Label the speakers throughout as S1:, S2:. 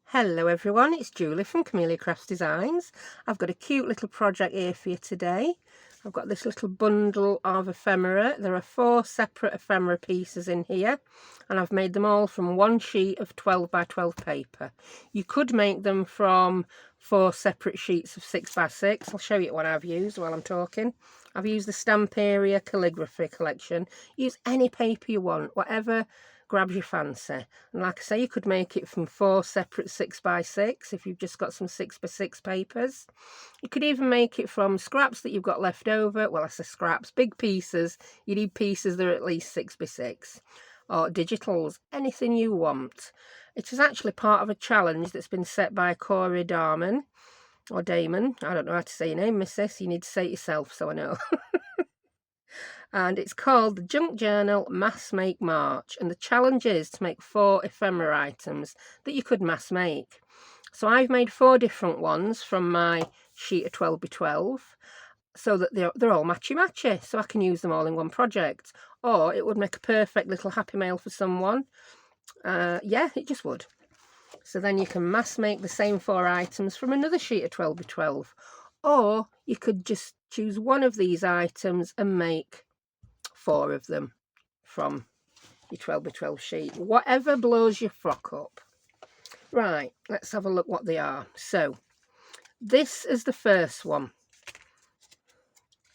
S1: Hello everyone, it's Julie from Camelia Crafts Designs. I've got a cute little project here for you today. I've got this little bundle of ephemera. There are 4 separate ephemera pieces in here, and I've made them all from one sheet of 12 by 12 paper. You could make them from 4 separate sheets of 6 by 6. I'll show you what I've used while I'm talking. I've used the Stamperia Calligraphy collection. Use any paper you want, whatever grabs your fancy. And like I say, you could make it from 4 separate 6 by 6 if you've just got some 6 by 6 papers. You could even make it from scraps that you've got left over. Well, I say scraps, big pieces. You need pieces that are at least 6 by 6, or digitals, anything you want. It is actually part of a challenge that's been set by Cori Dahmen, or Dahmen. I don't know how to say your name, missus. You need to say it yourself so I know. And it's called the Junk Journal Mass Make March, and the challenge is to make 4 ephemera items that you could mass make. So I've made 4 different ones from my sheet of 12 by 12 so that they're all matchy so I can use them all in one project. Or it would make a perfect little happy mail for someone. Yeah, it just would. So then you can mass make the same 4 items from another sheet of 12 by 12. Or you could just choose one of these items and make 4 of them from your 12 by 12 sheet. Whatever blows your frock up. Right, let's have a look what they are. So this is the first one,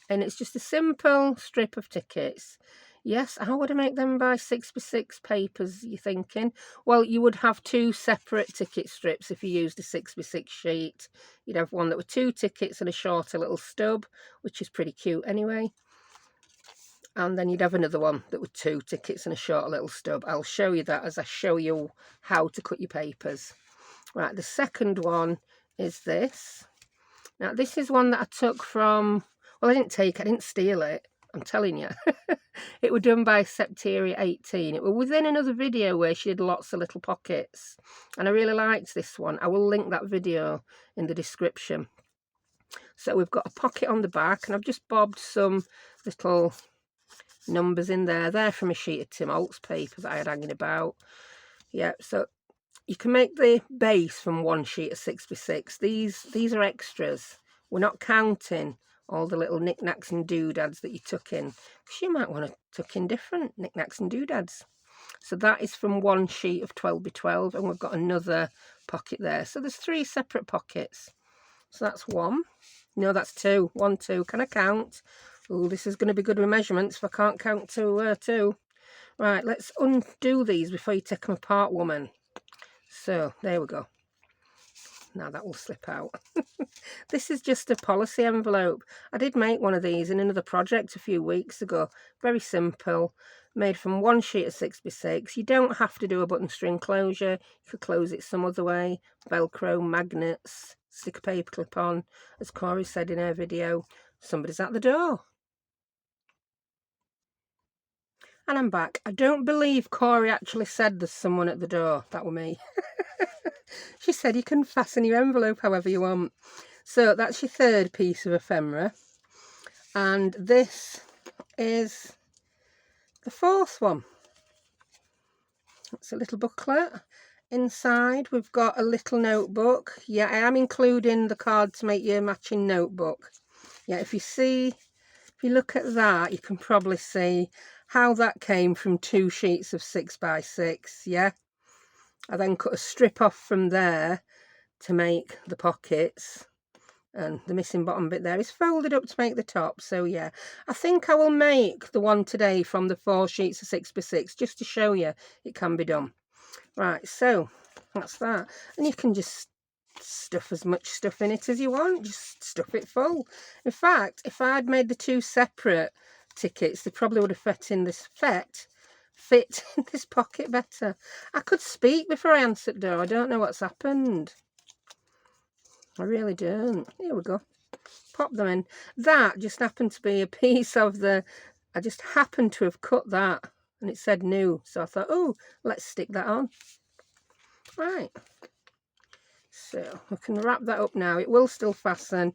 S1: and it's just a simple strip of tickets. Yes, how would I make them by 6 by 6 papers, you're thinking? Well, you would have 2 separate ticket strips if you used a 6 by 6 sheet. You'd have one that were 2 tickets and a shorter little stub, which is pretty cute anyway. And then you'd have another one that were 2 tickets and a short little stub. I'll show you that as I show you how to cut your papers. Right, the second one is this. Now, this is one that I took from, well, I didn't steal it, I'm telling you. It was done by Stamperia 18. It was within another video where she did lots of little pockets. And I really liked this one. I will link that video in the description. So we've got a pocket on the back, and I've just bobbed some little numbers in there. They're from a sheet of Holtz paper that I had hanging about. Yeah, so you can make the base from one sheet of 6 by 6. These are extras. We're not counting all the little knickknacks and doodads that you tuck in, because you might want to tuck in different knickknacks and doodads. So that is from one sheet of 12 by 12, and we've got another pocket there. So there's 3 separate pockets. So that's 1. No, that's 2. 1, 2. Can I count? Oh, this is going to be good with measurements if I can't count to 2. Right, let's undo these before you take them apart, woman. So, there we go. Now that will slip out. This is just a policy envelope. I did make one of these in another project a few weeks ago. Very simple. Made from one sheet of 6 by 6. You don't have to do a button string closure. You could close it some other way. Velcro, magnets, stick a paper clip on. As Cori said in her video, somebody's at the door. And I'm back. I don't believe Cori actually said there's someone at the door. That were me. She said you can fasten your envelope however you want. So that's your 3rd piece of ephemera. And this is the 4th one. It's a little booklet. Inside we've got a little notebook. Yeah, I am including the card to make your matching notebook. Yeah, if you look at that, you can probably see how that came from 2 sheets of 6 by 6. Yeah, I then cut a strip off from there to make the pockets, and the missing bottom bit there is folded up to make the top. So yeah, I think I will make the one today from the 4 sheets of 6 by 6 just to show you it can be done. Right, so that's that, and you can just stuff as much stuff in it as you want. Just stuff it full. In fact, if I'd made the 2 separate tickets, they probably would have fit in this pocket better. I could speak before I answered the door. I don't know what's happened. I really don't. Here we go. Pop them in. That just happened to be a piece of I just happened to have cut that, and it said new, so I thought, oh, let's stick that on. Right, so we can wrap that up now. It will still fasten.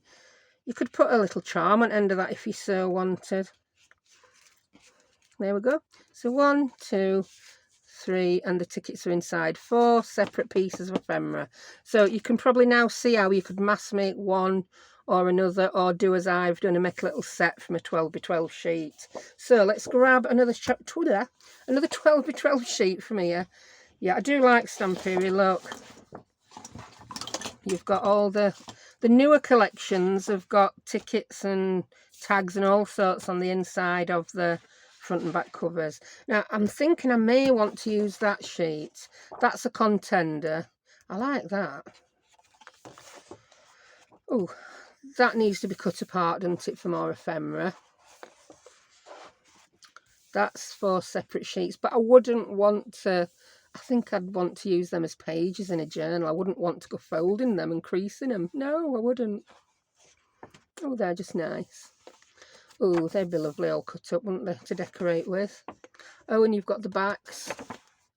S1: You could put a little charm on the end of that if you so wanted. There we go. So 1, 2, 3, and the tickets are inside 4 separate pieces of ephemera. So you can probably now see how you could mass make one or another, or do as I've done and make a little set from a 12x12 sheet. So let's grab another 12x12 sheet from here. Yeah, I do like Stamperia. Look, you've got all the newer collections have got tickets and tags and all sorts on the inside of the front and back covers. Now I'm thinking I may want to use that sheet. That's a contender. I like that. Oh, that needs to be cut apart, doesn't it, for more ephemera? That's 4 separate sheets, but I wouldn't want to, I think I'd want to use them as pages in a journal. I wouldn't want to go folding them and creasing them. No, I wouldn't. Oh, they're just nice. Oh, they'd be lovely all cut up, wouldn't they, to decorate with? Oh, and you've got the backs.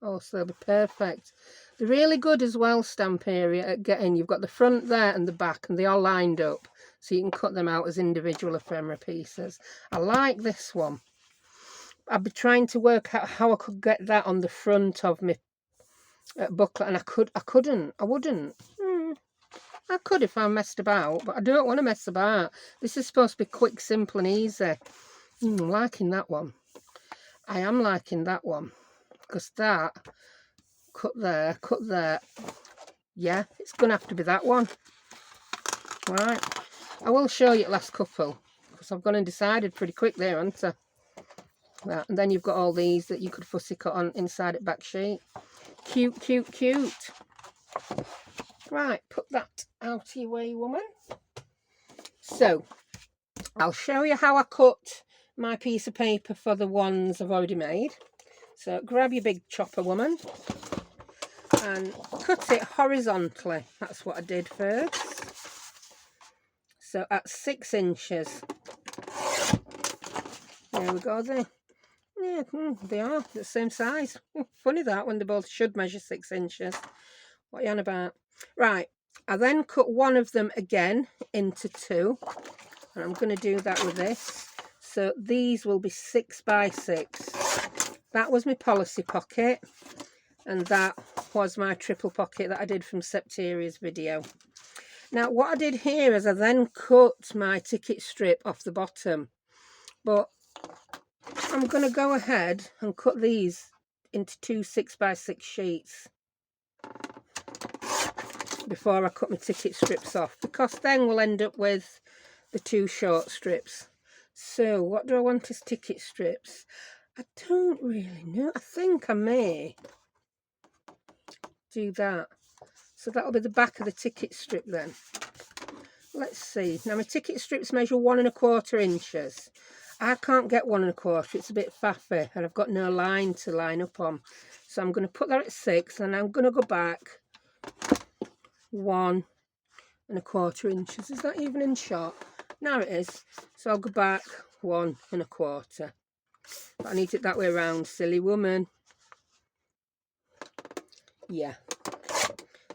S1: Oh, so they'll be perfect. They're really good as well, Stamperia, at getting, you've got the front there and the back, and they are lined up, so you can cut them out as individual ephemera pieces. I like this one. I've been trying to work out how I could get that on the front of my booklet, and I wouldn't. I could if I messed about, but I don't want to mess about. This is supposed to be quick, simple and easy. I'm liking that one. I am liking that one, because that, cut there. Yeah, it's going to have to be that one. Right, I will show you the last couple, because I've gone and decided pretty quick there, haven't I? That, and then you've got all these that you could fussy cut on inside it back sheet. Cute, cute, cute. Right, put that out of your way, woman. So, I'll show you how I cut my piece of paper for the ones I've already made. So, grab your big chopper, woman, and cut it horizontally. That's what I did first. So, at 6 inches. There we go, there. Yeah, they are the same size. Funny that, when they both should measure 6 inches. What are you on about? Right, I then cut one of them again into 2, and I'm going to do that with this. So these will be 6 by 6. That was my policy pocket, and that was my triple pocket that I did from Septeria's video. Now what I did here is I then cut my ticket strip off the bottom, but I'm going to go ahead and cut these into 2 6 by 6 sheets before I cut my ticket strips off, because then we'll end up with the 2 short strips. So what do I want as ticket strips? I don't really know. I think I may do that. So that'll be the back of the ticket strip then. Let's see. Now my ticket strips measure 1 1/4 inches. I can't get 1 1/4. It's a bit faffy, and I've got no line to line up on. So I'm going to put that at 6, and I'm going to go back 1 1/4 inches. Is that even in shot? Now it is. So I'll go back 1 1/4. But I need it that way around, silly woman. Yeah.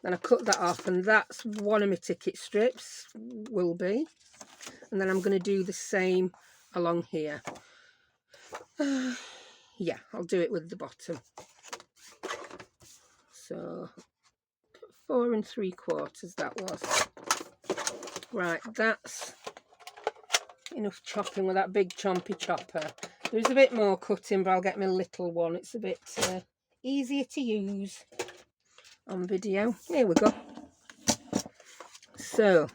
S1: Then I cut that off, and that's one of my ticket strips, will be. And then I'm going to do the same along here. Yeah, I'll do it with the bottom. So 4 3/4 that was. Right, that's enough chopping with that big chompy chopper. There's a bit more cutting, but I'll get my little one. It's a bit easier to use on video. Here we go. So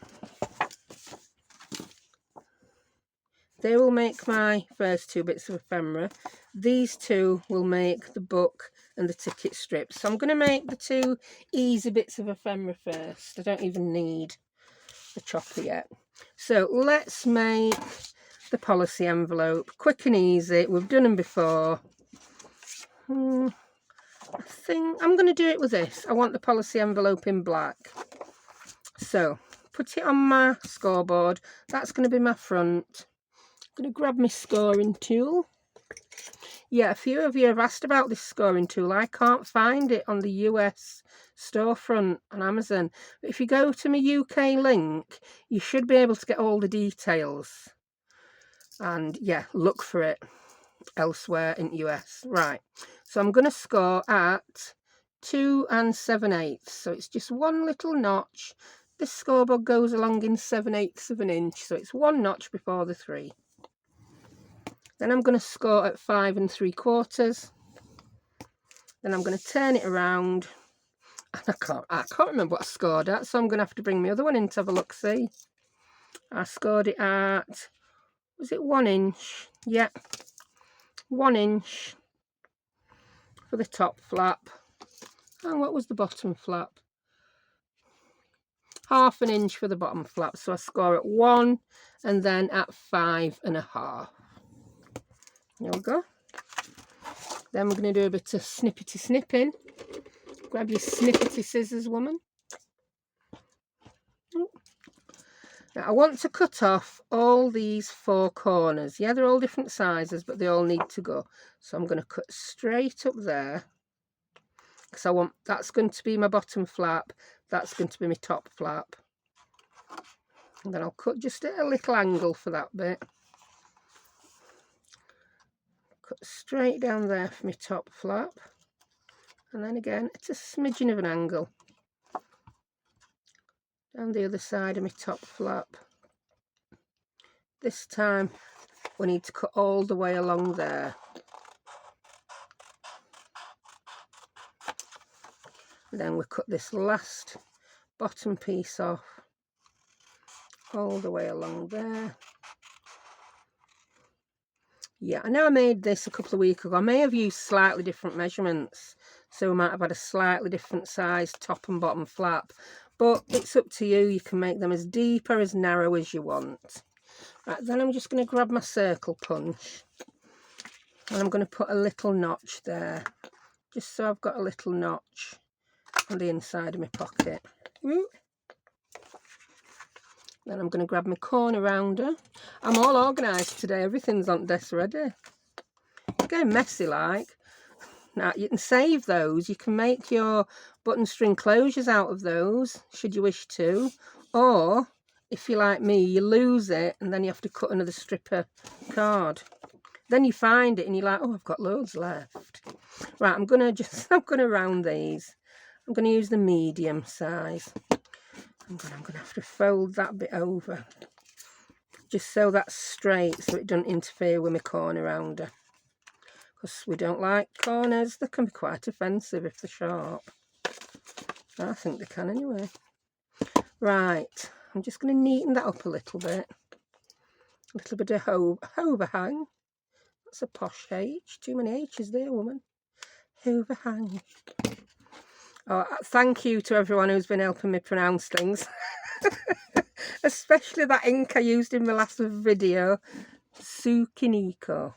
S1: they will make my first 2 bits of ephemera. These 2 will make the book and the ticket strips. So I'm going to make the 2 easy bits of ephemera first. I don't even need the chopper yet. So let's make the policy envelope. Quick and easy. We've done them before. I think I'm going to do it with this. I want the policy envelope in black. So put it on my scoreboard. That's going to be my front. I'm going to grab my scoring tool. Yeah, a few of you have asked about this scoring tool. I can't find it on the US storefront on Amazon. But if you go to my UK link, you should be able to get all the details. And yeah, look for it elsewhere in US. Right, So I'm going to score at 2 7/8. So it's just one little notch. This scoreboard goes along in 7/8 of an inch, so it's one notch before the 3. Then I'm going to score at 5 3/4. Then I'm going to turn it around. And I can't remember what I scored at, so I'm going to have to bring my other one in to have a look, see. I scored it at, was it 1 inch? Yeah, 1 inch for the top flap. And what was the bottom flap? 1/2 inch for the bottom flap. So I score at 1 and then at 5 1/2. There we go. Then we're going to do a bit of snippety snipping. Grab your snippety scissors, woman. Now I want to cut off all these 4 corners. Yeah, they're all different sizes, but they all need to go. So I'm going to cut straight up there, because I want, that's going to be my bottom flap, that's going to be my top flap. And then I'll cut just at a little angle for that bit. Cut straight down there for my top flap. And then again, it's a smidgen of an angle. Down the other side of my top flap. This time we need to cut all the way along there. And then we cut this last bottom piece off all the way along there. Yeah, I know I made this a couple of weeks ago. I may have used slightly different measurements, so we might have had a slightly different size top and bottom flap, but it's up to you. You can make them as deep or as narrow as you want. Right, then I'm just going to grab my circle punch and I'm going to put a little notch there, just so I've got a little notch on the inside of my pocket. Then I'm going to grab my corner rounder. I'm all organised today. Everything's on desk ready. It's getting messy like. Now you can save those. You can make your button string closures out of those, should you wish to. Or, if you're like me, you lose it and then you have to cut another strip of card. Then you find it and you're like, oh, I've got loads left. Right, I'm going to round these. I'm going to use the medium size. I'm going to have to fold that bit over, just so that's straight, so it doesn't interfere with my corner rounder. Because we don't like corners. They can be quite offensive if they're sharp. I think they can anyway. Right, I'm just going to neaten that up a little bit. A little bit of overhang. That's a posh H. Too many H's there, woman. Overhang. Oh, thank you to everyone who's been helping me pronounce things. Especially that ink I used in my last video. Tsukiniko.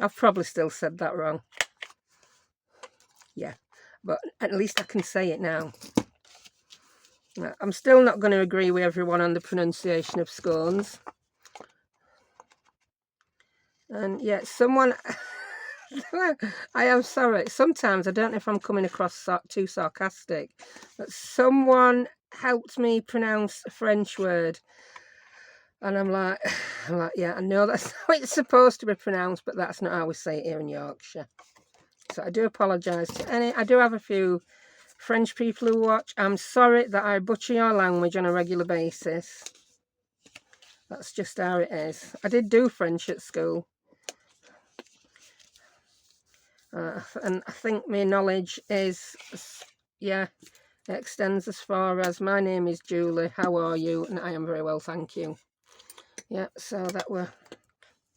S1: I've probably still said that wrong. Yeah, but at least I can say it now. I'm still not going to agree with everyone on the pronunciation of scones. And yeah, someone... I am sorry. Sometimes I don't know if I'm coming across too sarcastic, but someone helped me pronounce a French word, and I'm like, yeah, I know that's how it's supposed to be pronounced, but that's not how we say it here in Yorkshire. So I do apologise to any. I do have a few French people who watch. I'm sorry that I butcher your language on a regular basis. That's just how it is. I did do French at school. And I think my knowledge is, yeah, it extends as far as my name is Julie, how are you? And I am very well, thank you. Yeah, so that we're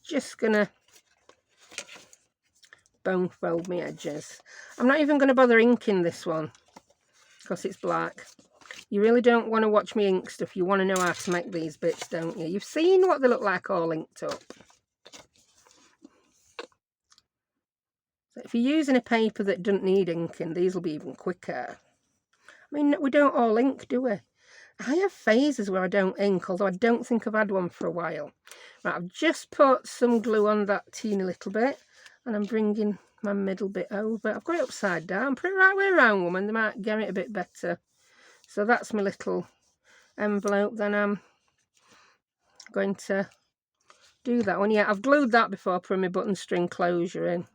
S1: just going to bone fold my edges. I'm not even going to bother inking this one because it's black. You really don't want to watch me ink stuff. You want to know how to make these bits, don't you? You've seen what they look like all inked up. So if you're using a paper that doesn't need inking, these will be even quicker. I mean, we don't all ink, do we? I have phases where I don't ink, although I don't think I've had one for a while. Right, I've just put some glue on that teeny little bit, and I'm bringing my middle bit over. I've got it upside down. Put it right way around, woman. They might get it a bit better. So that's my little envelope. Then I'm going to do that one. Yeah, I've glued that before putting my button string closure in.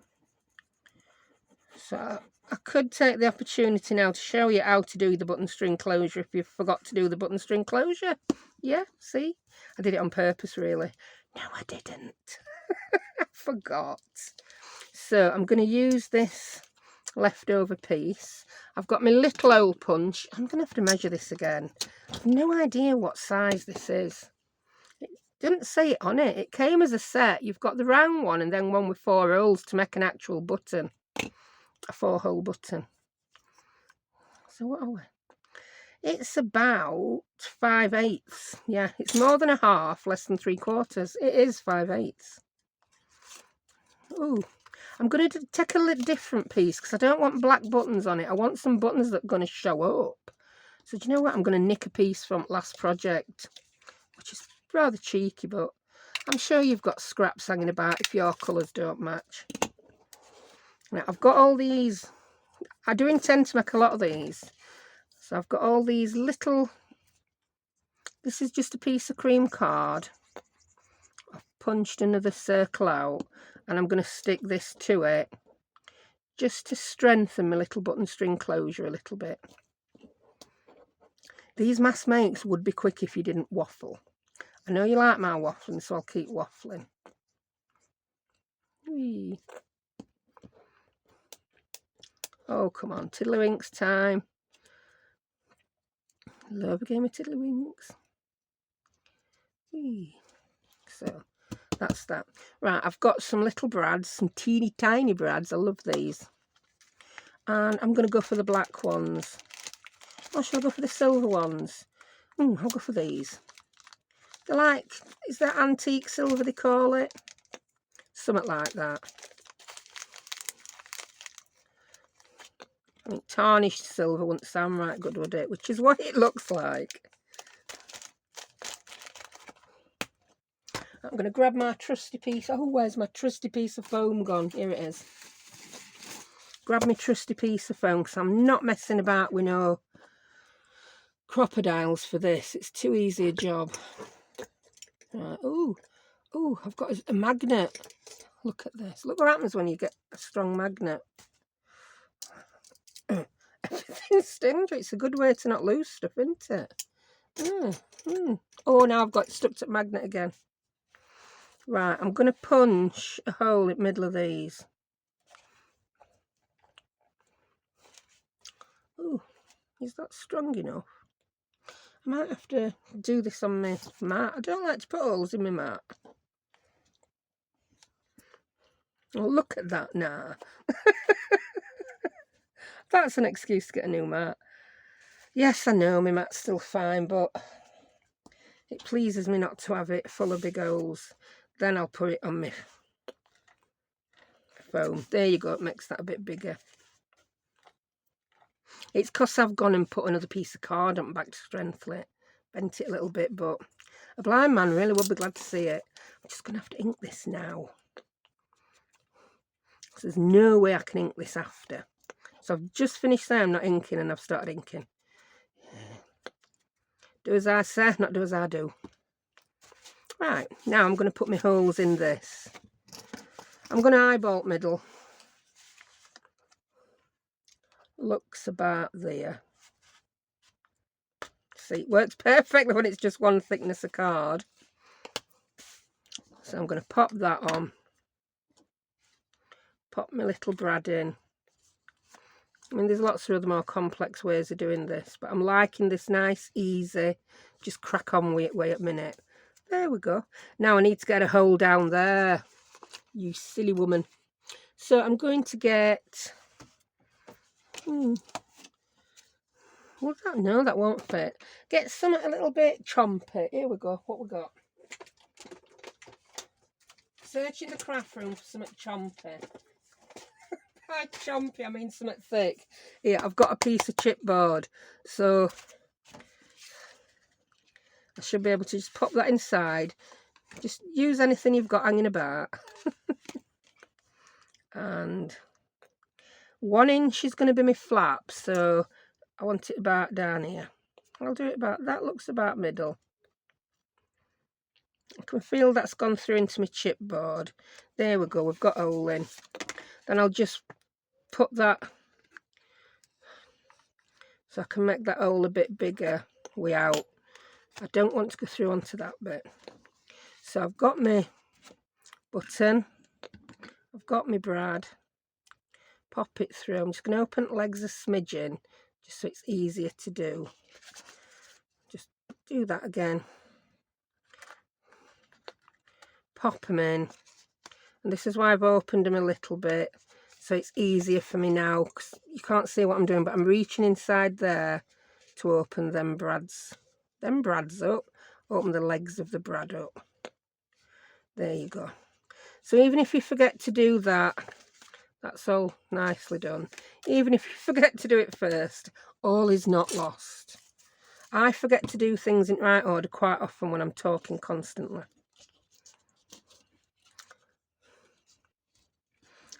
S1: So I could take the opportunity now to show you how to do the button string closure if you forgot to do the button string closure. Yeah, see? I did it on purpose, really. No, I didn't. I forgot. So I'm going to use this leftover piece. I've got my little hole punch. I'm going to have to measure this again. I've no idea what size this is. It didn't say it on it. It came as a set. You've got the round one and then one with 4 holes to make an actual button. A 4-hole button. So what are we? It's about 5/8. Yeah, it's more than a half, less than 3/4. It is 5/8. Ooh, I'm going to take a little different piece because I don't want black buttons on it. I want some buttons that are going to show up. So do you know what? I'm going to nick a piece from last project, which is rather cheeky, but I'm sure you've got scraps hanging about if your colours don't match. Now, I've got all these. I do intend to make a lot of these. So I've got all these little, this is just a piece of cream card. I've punched another circle out and I'm going to stick this to it just to strengthen my little button string closure a little bit. These mass makes would be quick if you didn't waffle. I know you like my waffling, so I'll keep waffling. Whee. Oh, come on, tiddlywinks time. Love a game of tiddlywinks. Whee. So that's that. Right, I've got some little brads, some teeny tiny brads. I love these. And I'm going to go for the black ones. Or shall I go for the silver ones? I'll go for these. They're like, is that antique silver they call it? Something like that. I mean, tarnished silver wouldn't sound right good, would it? Which is what it looks like. I'm going to grab my trusty piece. Oh, where's my trusty piece of foam gone? Here it is. Grab my trusty piece of foam because I'm not messing about with no crocodiles for this. It's too easy a job. Right. Oh, I've got a magnet. Look at this. Look what happens when you get a strong magnet. Everything's stingy. It's a good way to not lose stuff, isn't it? Oh, now I've got stuck to magnet again. Right, I'm going to punch a hole in the middle of these. Oh, is that strong enough? I might have to do this on my mat. I don't like to put holes in my mat. Oh, look at that now. That's an excuse to get a new mat. Yes, I know my mat's still fine, but it pleases me not to have it full of big holes. Then I'll put it on my foam. There you go, it makes that a bit bigger. It's because I've gone and put another piece of card on back to strengthen it. Bent it a little bit, but a blind man really would be glad to see it. I'm just going to have to ink this now. So there's no way I can ink this after. So I've just finished there, I'm not inking, and I've started inking. Do as I say, not do as I do. Right, now I'm going to put my holes in this. I'm going to eyeball middle. Looks about there. See, it works perfectly when it's just one thickness of card. So I'm going to pop that on. Pop my little brad in. I mean, there's lots of other more complex ways of doing this, but I'm liking this nice, easy, just crack on with it, wait a minute. There we go. Now I need to get a hole down there, you silly woman. So I'm going to get... Well, no, that won't fit. Get something a little bit chompy. Here we go. What we got? Searching the craft room for something chompy. By chompy, I mean something thick. Here, I've got a piece of chipboard, so I should be able to just pop that inside. Just use anything you've got hanging about. And 1 inch is going to be my flap, so I want it about down here. I'll do it about, that looks about middle. I can feel that's gone through into my chipboard. There we go, we've got a hole in. Then I'll just put that so I can make that hole a bit bigger way out. I don't want to go through onto that bit. So I've got my button, I've got my brad, pop it through. I'm just going to open the legs a smidgen just so it's easier to do. Just do that again. Pop them in. And this is why I've opened them a little bit, so it's easier for me now, because you can't see what I'm doing, but I'm reaching inside there to open them brads up, open the legs of the brad up. There you go. So even if you forget to do that, that's all nicely done. Even if you forget to do it first, all is not lost. I forget to do things in right order quite often when I'm talking constantly.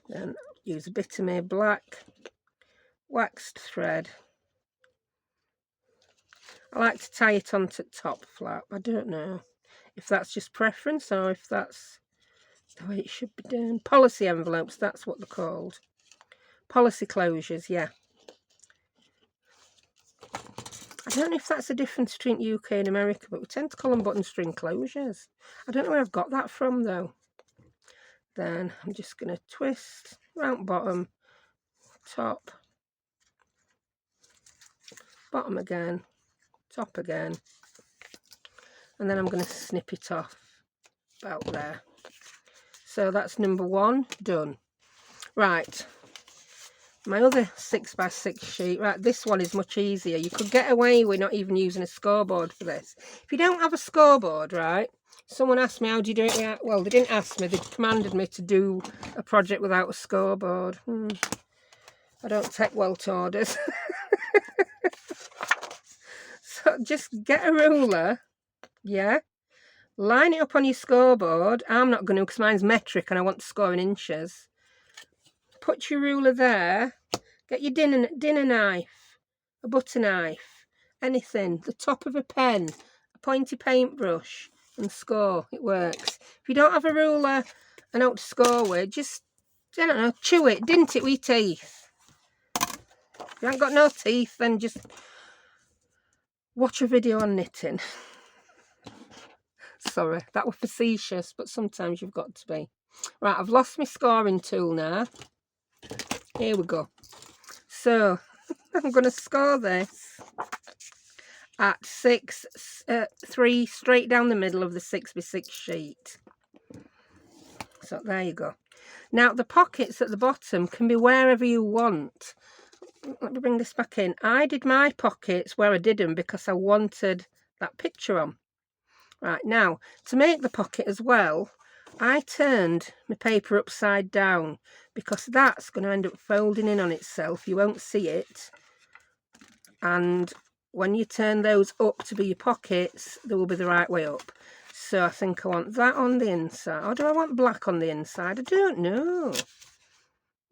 S1: Then use a bit of my black waxed thread. I like to tie it onto the top flap. I don't know if that's just preference or if that's the way it should be done. Policy envelopes, that's what they're called. Policy closures, yeah. I don't know if that's a difference between UK and America, but we tend to call them button string closures. I don't know where I've got that from though. Then I'm just going to twist round bottom, top, bottom again, top again, and then I'm going to snip it off about there. So that's number 1 done. Right, my other 6x6 sheet. Right, this one is much easier. You could get away with not even using a scoreboard for this. If you don't have a scoreboard, right, someone asked me how do you do it. Well, they didn't ask me, they commanded me to do a project without a scoreboard. I don't take well to orders. So just get a ruler, yeah, line it up on your scoreboard. I'm not going to because mine's metric and I want to score in inches. Put your ruler there, get your dinner knife, a butter knife, anything, the top of a pen, a pointy paintbrush, and score. It works. If you don't have a ruler and out to score with, just, I don't know, chew it, dint it with your teeth. If you haven't got no teeth, then just watch a video on knitting. Sorry, that was facetious, but sometimes you've got to be. Right, I've lost my scoring tool now. Here we go. So I'm going to score this at 3 straight down the middle of the 6x6 sheet. So there you go. Now the pockets at the bottom can be wherever you want. Let me bring this back in. I did my pockets where I did them because I wanted that picture on. Right, now to make the pocket as well, I turned my paper upside down because that's going to end up folding in on itself. You won't see it. And when you turn those up to be your pockets, they will be the right way up. So I think I want that on the inside. Or do I want black on the inside? I don't know.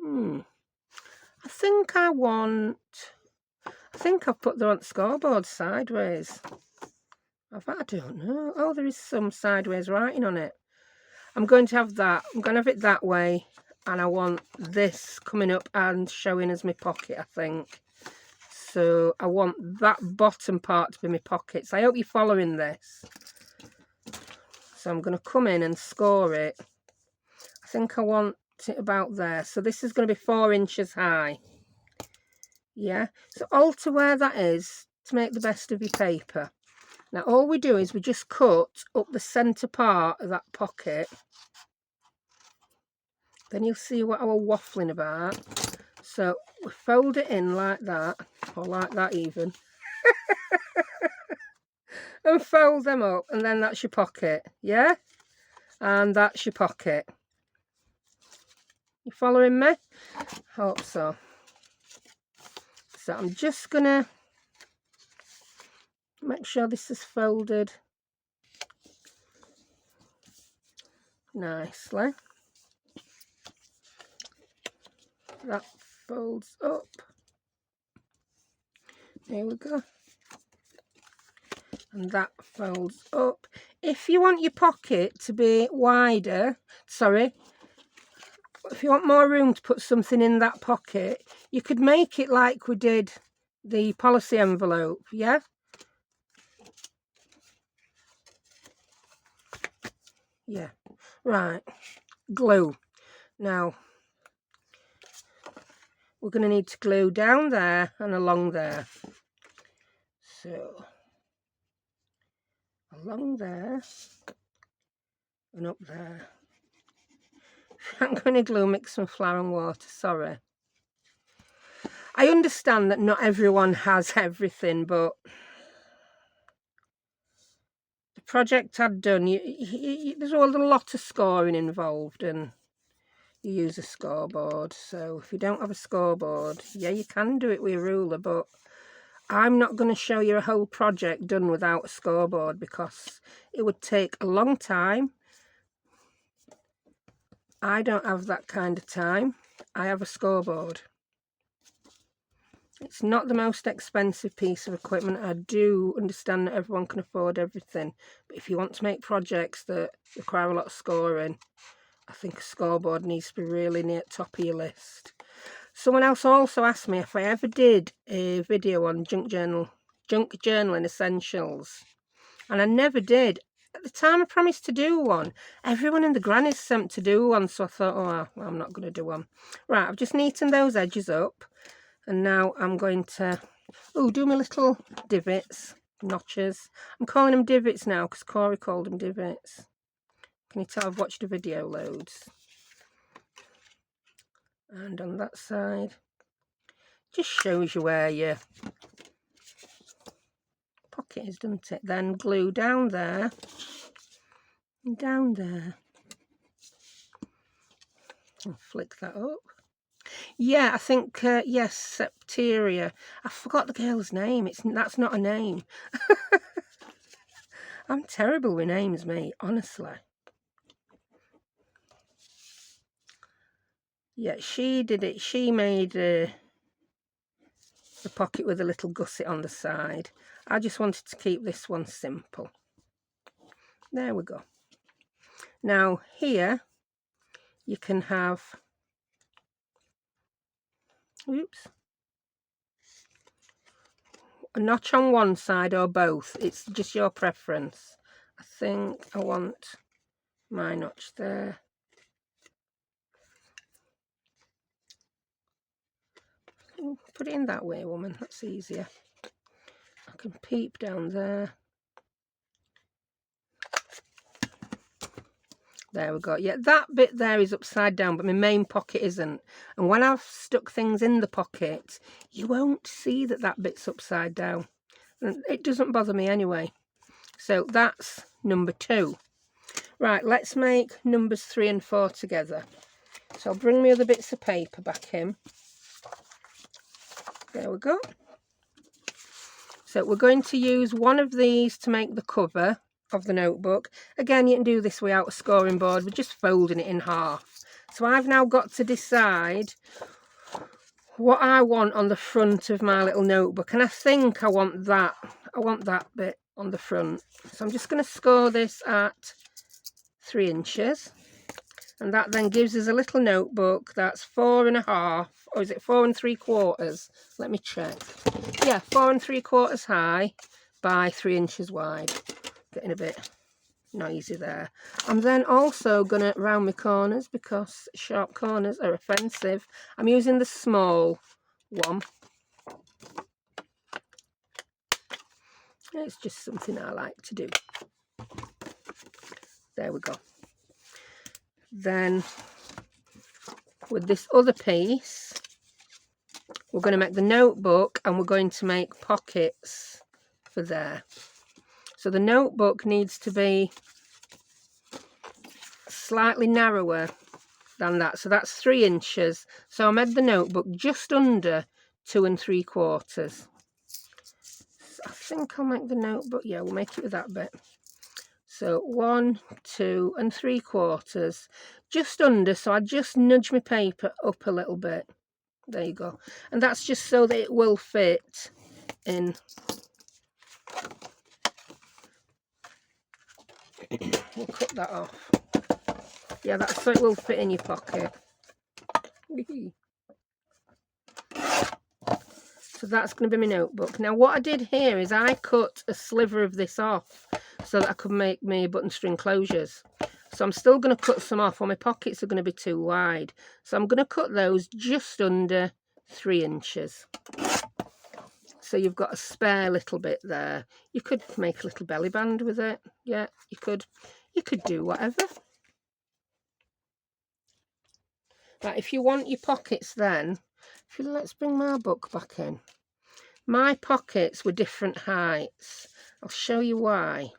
S1: I think I've put the scoreboard sideways. I don't know. Oh, there is some sideways writing on it. I'm going to have that. I'm going to have it that way. And I want this coming up and showing as my pocket, I think. So I want that bottom part to be my pockets. I hope you're following this. So I'm going to come in and score it. I think I want it about there. So this is going to be 4 inches high. Yeah. So alter where that is to make the best of your paper. Now all we do is we just cut up the centre part of that pocket. Then you'll see what I was waffling about. So we fold it in like that, or like that even. And fold them up, and then that's your pocket, yeah? And that's your pocket. You following me? Hope so. So I'm just gonna make sure this is folded nicely. That folds up. There we go. And that folds up. If you want your pocket to be wider, sorry, If you want more room to put something in that pocket, you could make it like we did the policy envelope, yeah? Yeah, right. Glue. Now, we're going to need to glue down there and along there. So, along there and up there. I'm going to glue, mix some flour and water, sorry. I understand that not everyone has everything, but the project I'd done, there's a lot of scoring involved, and you use a scoreboard. So if you don't have a scoreboard, yeah, you can do it with a ruler, but I'm not going to show you a whole project done without a scoreboard because it would take a long time. I don't have that kind of time. I have a scoreboard. It's not the most expensive piece of equipment. I do understand that everyone can afford everything, but if you want to make projects that require a lot of scoring, I think a scoreboard needs to be really near the top of your list. Someone else also asked me if I ever did a video on junk journaling essentials, and I never did. At the time I promised to do one, everyone in the grannies sent to do one, so I thought, oh, well, I'm not going to do one. Right, I've just neatened those edges up, and now I'm going to do my little divots, notches. I'm calling them divots now because Cori called them divots. Can you tell I've watched the video loads? And on that side, just shows you where your pocket is, doesn't it? Then glue down there and down there. And flick that up. Yeah, I think, yes, Stamperia. I forgot the girl's name. That's not a name. I'm terrible with names, mate, honestly. Yeah, she did it. She made the pocket with a little gusset on the side. I just wanted to keep this one simple. There we go. Now, here, you can have... Oops. A notch on one side or both. It's just your preference. I think I want my notch there. Put it in that way, woman. That's easier. I can peep down there. There we go. Yeah, that bit there is upside down, but my main pocket isn't. And when I've stuck things in the pocket, you won't see that that bit's upside down. And it doesn't bother me anyway. So that's number 2. Right, let's make numbers 3 and 4 together. So I'll bring my other bits of paper back in. There we go. So we're going to use one of these to make the cover of the notebook. Again, you can do this without a scoring board. We're just folding it in half. So I've now got to decide what I want on the front of my little notebook, and I think I want that. I want that bit on the front. So I'm just going to score this at 3 inches, and that then gives us a little notebook that's 4.5, or is it 4 3/4? Let me check. Yeah, 4 3/4 high by 3 inches wide. Getting a bit noisy there. I'm then also going to round my corners because sharp corners are offensive. I'm using the small one. It's just something I like to do. There we go. Then with this other piece, we're going to make the notebook and we're going to make pockets for there. So the notebook needs to be slightly narrower than that. So that's 3 inches. So I made the notebook just under 2 3/4. I think I'll make the notebook, yeah, we'll make it with that bit. So 1 2 3/4, just under. So I just nudge my paper up a little bit. There you go. And that's just so that it will fit in. We'll cut that off. Yeah, that's so it will fit in your pocket. So that's going to be my notebook. Now what I did here is I cut a sliver of this off so that I could make me button string closures. So I'm still going to cut some off, or my pockets are going to be too wide. So I'm going to cut those just under 3 inches. So you've got a spare little bit there. You could make a little belly band with it. Yeah, you could do whatever. Right, if you want your pockets then, let's bring my book back in. My pockets were different heights. I'll show you why.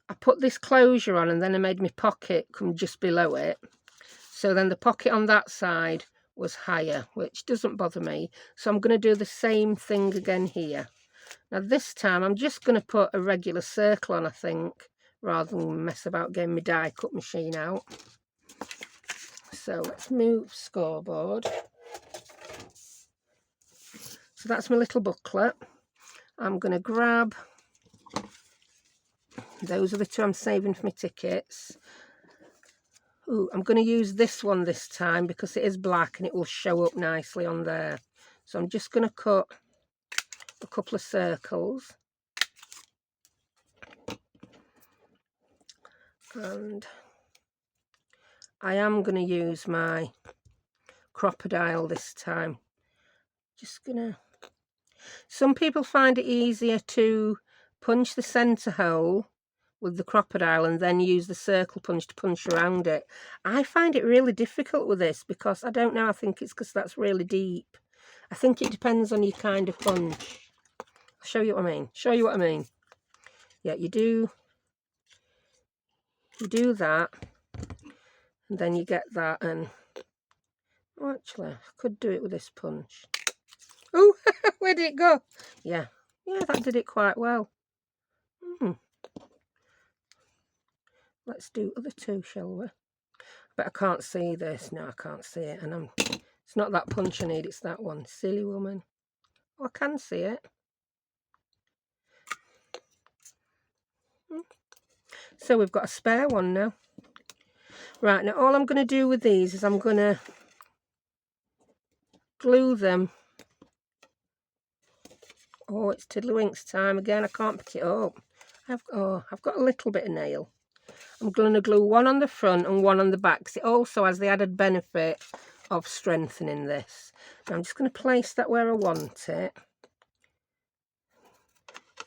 S1: I put this closure on and then I made my pocket come just below it. So then the pocket on that side was higher, which doesn't bother me. So I'm going to do the same thing again here. Now this time I'm just going to put a regular circle on, I think, rather than mess about getting my die cut machine out. So let's move scoreboard. So that's my little booklet. I'm going to grab, those are the 2 I'm saving for my tickets. Ooh, I'm going to use this one this time because it is black and it will show up nicely on there. So I'm just going to cut a couple of circles. And I am going to use my Cropadile this time. Just going to... Some people find it easier to punch the centre hole with the Cropadile and then use the circle punch to punch around it. I find it really difficult with this because I don't know, I think it's because that's really deep. I think it depends on your kind of punch. I'll show you what I mean. Yeah, you do that and then you get that, and oh, actually I could do it with this punch. Oh, where did it go? Yeah, that did it quite well. Let's do other 2, shall we? But I can't see this. No, I can't see it. And it's not that punch I need, it's that one. Silly woman. Oh, I can see it. So we've got a spare one now. Right, now all I'm going to do with these is I'm going to glue them. Oh, it's Tiddlywinks time again. I can't pick it up. I've got a little bit of nail. I'm going to glue one on the front and one on the back, because it also has the added benefit of strengthening this. Now I'm just going to place that where I want it.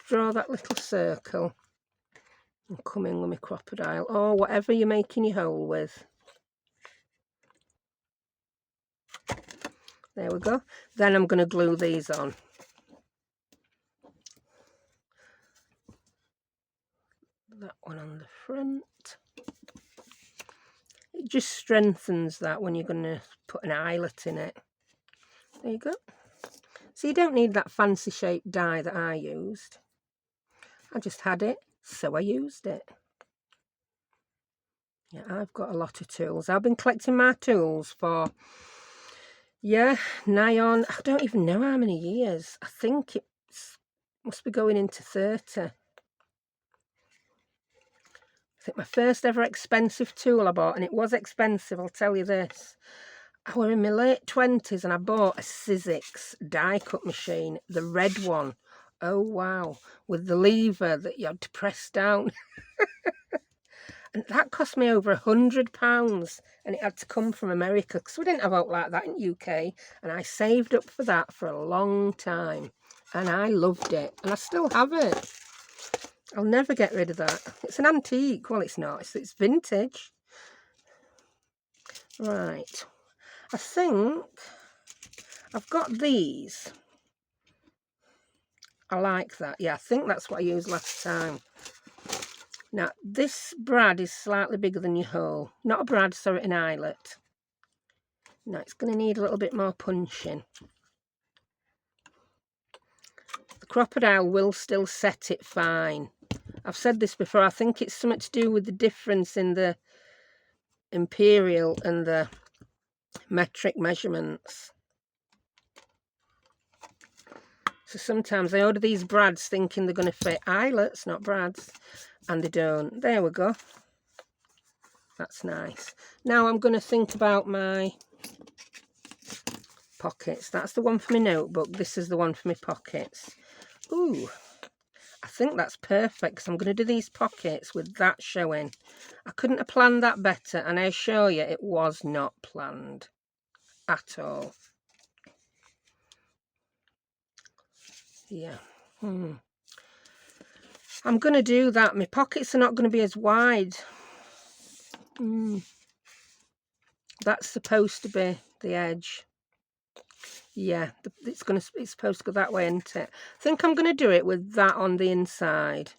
S1: Draw that little circle and come in with my Cropadile, or whatever you're making your hole with. There we go. Then I'm going to glue these on. That one on the front. It just strengthens that when you're going to put an eyelet in it. There you go. So you don't need that fancy shaped die that I used. I just had it, so I used it. Yeah, I've got a lot of tools. I've been collecting my tools for, nigh on, I don't even know how many years. I think it must be going into 30. I think my first ever expensive tool I bought, and it was expensive, I'll tell you this. I was in my late 20s and I bought a Sizzix die cut machine, the red one. Oh wow, with the lever that you had to press down. And that cost me over £100, and it had to come from America because we didn't have out like that in UK. And I saved up for that for a long time, and I loved it, and I still have it. I'll never get rid of that. It's an antique. Well, it's not. It's vintage. Right. I think I've got these. I like that. Yeah, I think that's what I used last time. Now, this brad is slightly bigger than your hole. Not a brad, sorry, an eyelet. Now, it's going to need a little bit more punching. The Cropadile will still set it fine. I've said this before, I think it's something to do with the difference in the imperial and the metric measurements. So sometimes I order these brads thinking they're going to fit eyelets, not brads, and they don't. There we go. That's nice. Now I'm going to think about my pockets. That's the one for my notebook. This is the one for my pockets. Ooh, I think that's perfect because I'm going to do these pockets with that showing. I couldn't have planned that better, and I assure you it was not planned at all. Yeah. I'm going to do that. My pockets are not going to be as wide. That's supposed to be the edge. Yeah, it's supposed to go that way, isn't it? I think I'm going to do it with that on the inside.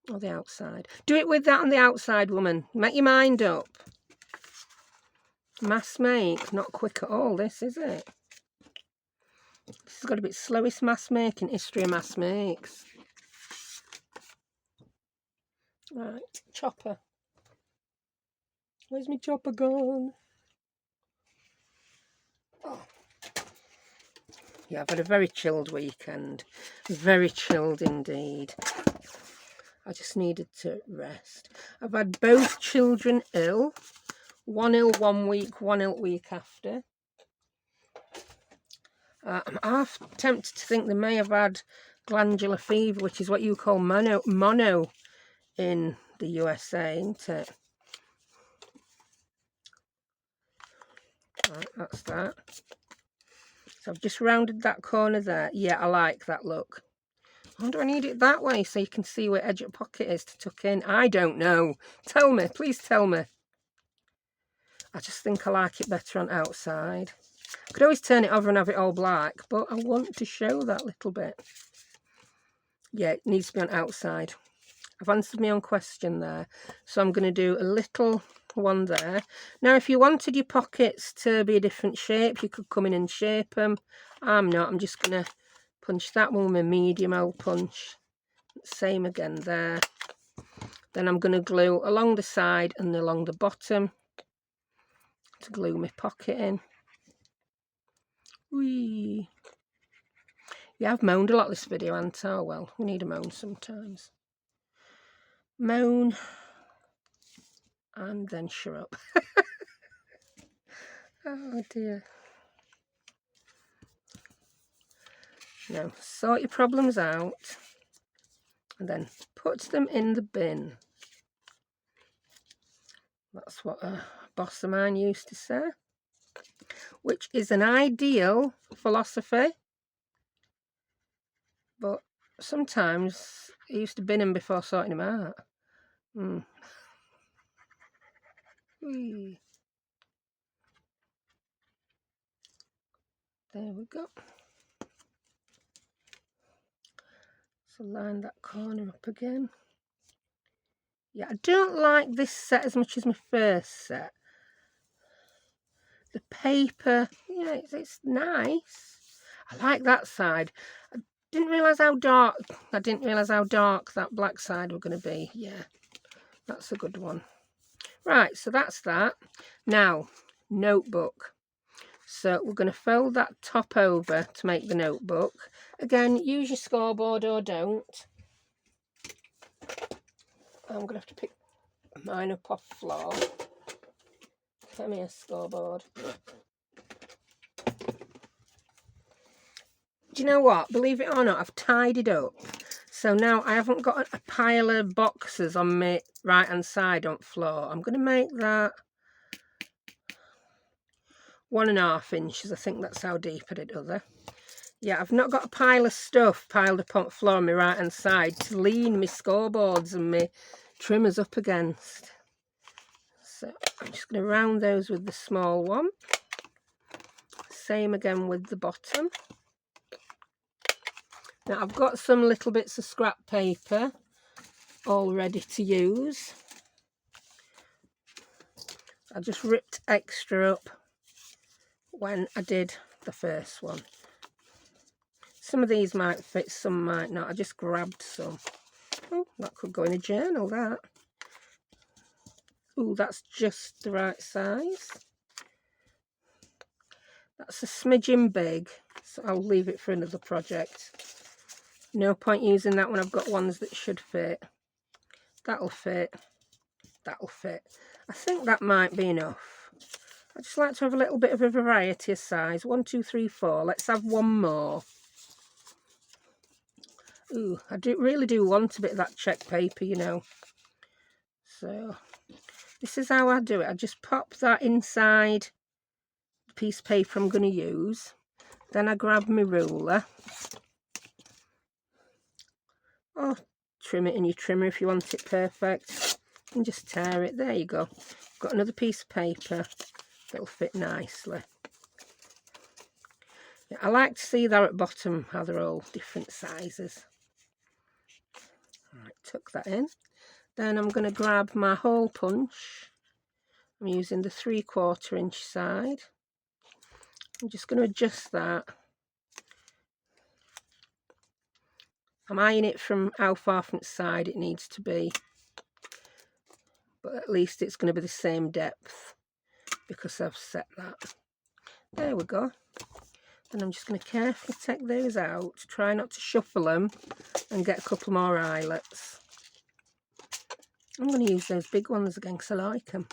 S1: Or the outside. Do it with that on the outside, woman. Make your mind up. Mass make. Not quick at all, this, is it? This has got to be the slowest mass make in history of mass makes. Right, chopper. Where's my chopper gone? Oh. Yeah, I've had a very chilled weekend. Very chilled indeed. I just needed to rest. I've had both children ill. One ill 1 week, one ill week after. I'm half tempted to think they may have had glandular fever, which is what you call mono in the USA, isn't it? Right, that's that. So I've just rounded that corner there. Yeah, I like that look. Why do I need it that way so you can see where edge of pocket is to tuck in? I don't know. Tell me, please tell me. I just think I like it better on outside. I could always turn it over and have it all black, but I want to show that little bit. Yeah, it needs to be on outside. I've answered my own question there. So I'm going to do a little one there. Now, if you wanted your pockets to be a different shape, you could come in and shape them. I'm not. I'm just going to punch that one with a medium hole punch. Same again there. Then I'm going to glue along the side and along the bottom to glue my pocket in. Whee! Yeah, I've moaned a lot this video, haven't I? Oh, well, we need a moan sometimes. Moan and then shut up. Oh dear. Now, sort your problems out and then put them in the bin. That's what a boss of mine used to say, which is an ideal philosophy. But sometimes I used to bin them before sorting them out. There we go. So line that corner up again. Yeah, I don't like this set as much as my first set. The paper, yeah, it's nice. I like that side. I didn't realise how dark that black side were going to be. Yeah, that's a good one. Right, so that's that. Now, notebook. So we're going to fold that top over to make the notebook. Again, use your scoreboard or don't. I'm going to have to pick mine up off the floor. Come here, scoreboard. Do you know what? Believe it or not, I've tidied up. So now I haven't got a pile of boxes on my right-hand side on the floor. I'm going to make that 1.5 inches. I think that's how deep I did other. Yeah, I've not got a pile of stuff piled up on the floor on my right-hand side to lean my scoreboards and my trimmers up against. So I'm just going to round those with the small one. Same again with the bottom. Now I've got some little bits of scrap paper all ready to use. I just ripped extra up when I did the first one. Some of these might fit, some might not. I just grabbed some. Oh, that could go in a journal, that. Oh, that's just the right size. That's a smidgen big, so I'll leave it for another project. No point using that when I've got ones that should fit. That'll fit. That'll fit. I think that might be enough. I just like to have a little bit of a variety of size. 1, 2, 3, 4. Let's have one more. Ooh, I really do want a bit of that check paper, you know. So this is how I do it. I just pop that inside the piece of paper I'm going to use. Then I grab my ruler. Or trim it in your trimmer if you want it perfect. And just tear it. There you go. Got another piece of paper that'll fit nicely. Yeah, I like to see there at bottom how they're all different sizes. Alright, tuck that in. Then I'm going to grab my hole punch. I'm using the 3/4 inch side. I'm just going to adjust that. I'm eyeing it from how far from the side it needs to be. But at least it's going to be the same depth because I've set that. There we go. And I'm just going to carefully take those out. Try not to shuffle them and get a couple more eyelets. I'm going to use those big ones again because I like them.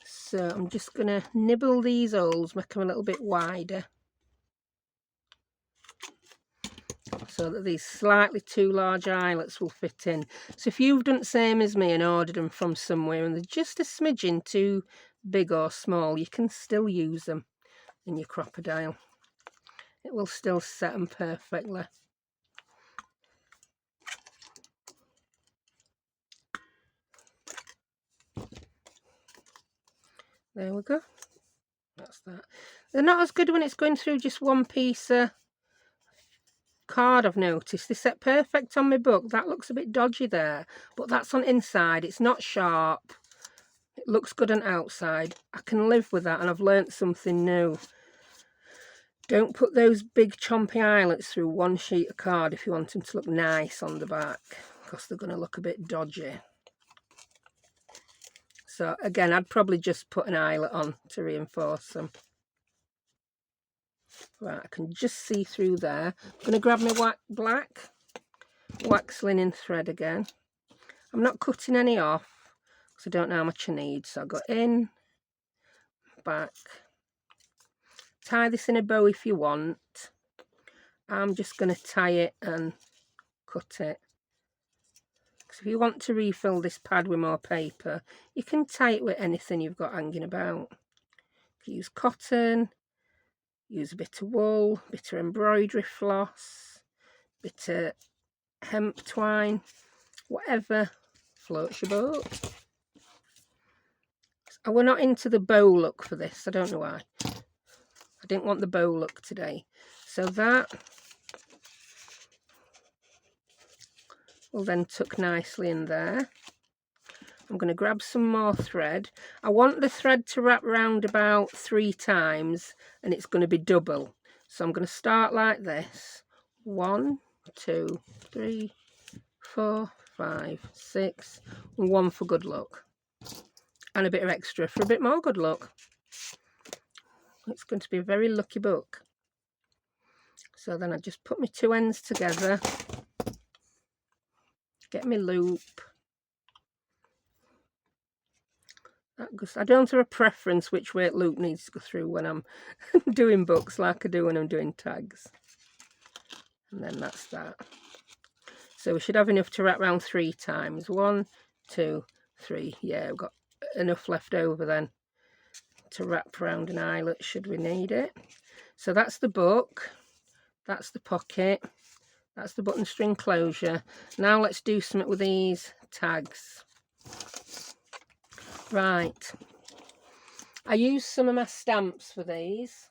S1: So I'm just going to nibble these holes, make them a little bit wider, so that these slightly too large eyelets will fit in. So if you've done the same as me and ordered them from somewhere and they're just a smidgen too big or small, you can still use them in your Cropadile. It will still set them perfectly. There we go. That's that. They're not as good when it's going through just one piece of card, I've noticed. They set perfect on my book. That looks a bit dodgy there, but that's on inside. It's not sharp. It looks good on outside. I can live with that, and I've learnt something new. Don't put those big chompy eyelets through one sheet of card if you want them to look nice on the back, because they're going to look a bit dodgy. So again, I'd probably just put an eyelet on to reinforce them. Right, I can just see through there. I'm going to grab my black wax linen thread again. I'm not cutting any off because I don't know how much I need. So I'll go in, back. Tie this in a bow if you want. I'm just going to tie it and cut it. Because if you want to refill this pad with more paper, you can tie it with anything you've got hanging about. You can use cotton, use a bit of wool, bit of embroidery floss, bit of hemp twine, whatever floats your boat. We're not into the bow look for this. I don't know why. I didn't want the bow look today. So that will then tuck nicely in there. I'm going to grab some more thread. I want the thread to wrap round about 3 times, and it's going to be double. So I'm going to start like this. 1, 2, 3, 4, 5, 6. 1 for good luck. And a bit of extra for a bit more good luck. It's going to be a very lucky book. So then I just put my 2 ends together. Get my loop. I don't have a preference which way loop needs to go through when I'm doing books, like I do when I'm doing tags. And then that's that. So we should have enough to wrap around 3 times. 1, 2, 3. Yeah, we've got enough left over then to wrap around an eyelet should we need it. So that's the book. That's the pocket. That's the button string closure. Now let's do something with these tags. Right. I used some of my stamps for these.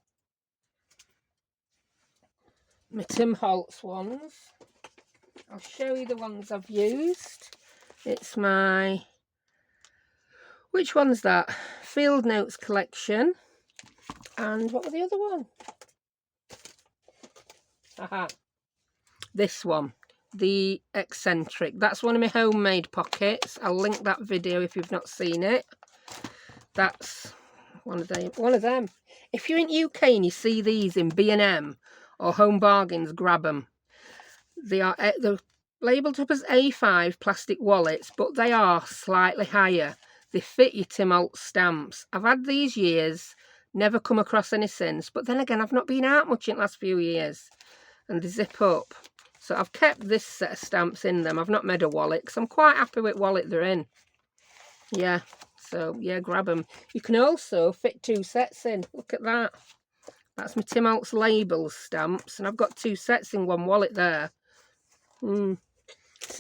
S1: My Tim Holtz ones. I'll show you the ones I've used. It's my... Which one's that? Field Notes collection. And what was the other one? Aha. This one. The Eccentric. That's one of my homemade pockets. I'll link that video if you've not seen it. That's one of them. If you're in UK and you see these in B&M or Home Bargains, grab them. They're labelled up as A5 plastic wallets, but they are slightly higher. They fit your Tim Holtz stamps. I've had these years, never come across any since. But then again, I've not been out much in the last few years. And they zip up. So I've kept this set of stamps in them. I've not made a wallet because I'm quite happy with wallet they're in. Yeah, so yeah, grab them. You can also fit 2 sets in. Look at that. That's my Tim Holtz labels stamps. And I've got 2 sets in one wallet there. So